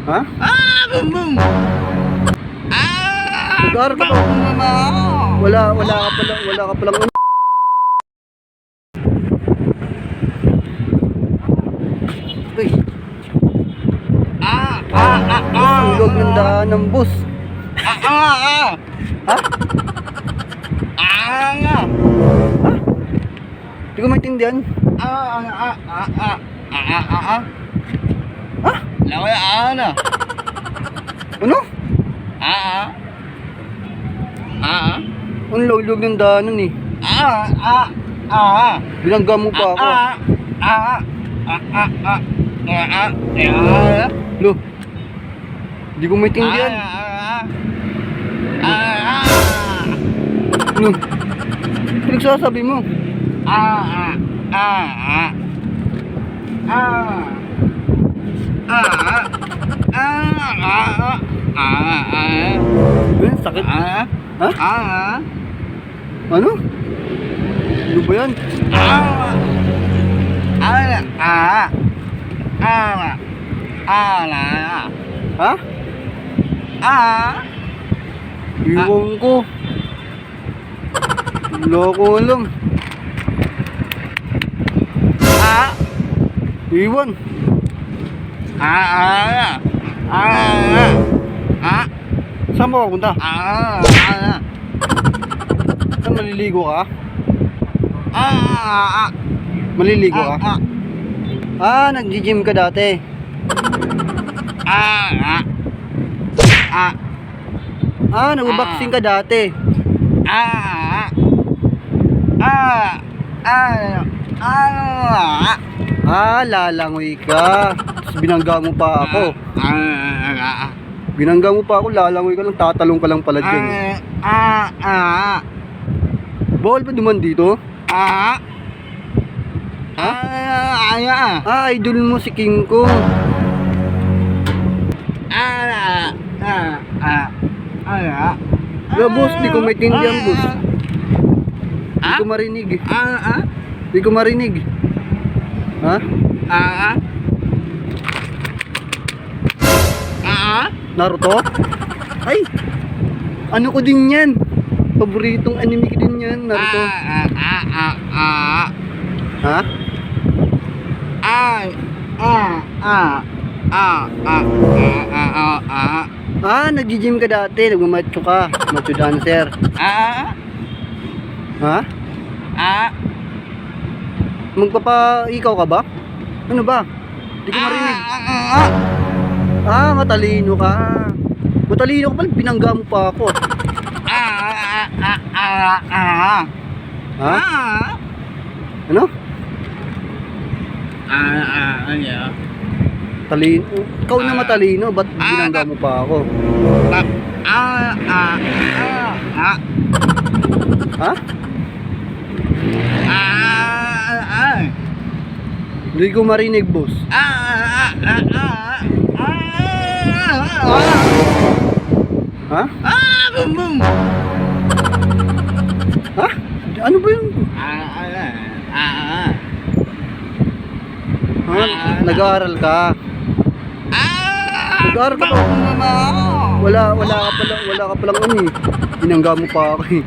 Ha? Bum bum. Nag-aaral ka pa? Wala ka palang ano. Uy, ang loob ng daan ng bus. Ha? Hindi ko maintindihan. Ha? Ano? Ang loob ng daanan eh. Binangga mo pa ako. Lo, hindi ko maintindihan. Ano? Pinagsasabi mo? Sakit. Ha? Ano? Ano ba yan? Ha? Iwan ko. Wala ko alam. Iwan. Saan mo pupunta? Saan maliligo ka? Maliligo ka? Nag-gym ka dati. Nag-boxing ka dati. Lalangoy ka. Tapos binangga mo pa ako. Binangga mo pa ako, lalangoy ka lang, tatalong ka lang pala dyan. Bawal ba duman dito? Idol mo si King Kong. Boss, di ko maintindihan, boss. Di ko marinig. Di ko marinig. Ha? Naruto? Ay! Ano ko din yan? Paboritong anime ko din yan, Naruto. Ha? Nag-gym ka dati, nagmamacho ka, macho dancer. Ha? Magpapa-ikaw ka ba? Ano ba? Di ko marinig. Matalino ka. Matalino ka pala, binangga mo pa ako. Ha? Ano? Talino? Ikaw na matalino, ba't binangga mo pa ako? Ha? Hindi ko marinig, boss. Ha? Bum bum. Ha? Ano ba yun? Nag-aaral ka? Nag-aaral ka pa? Wala ka palang ano eh. Binangga mo pa ako eh.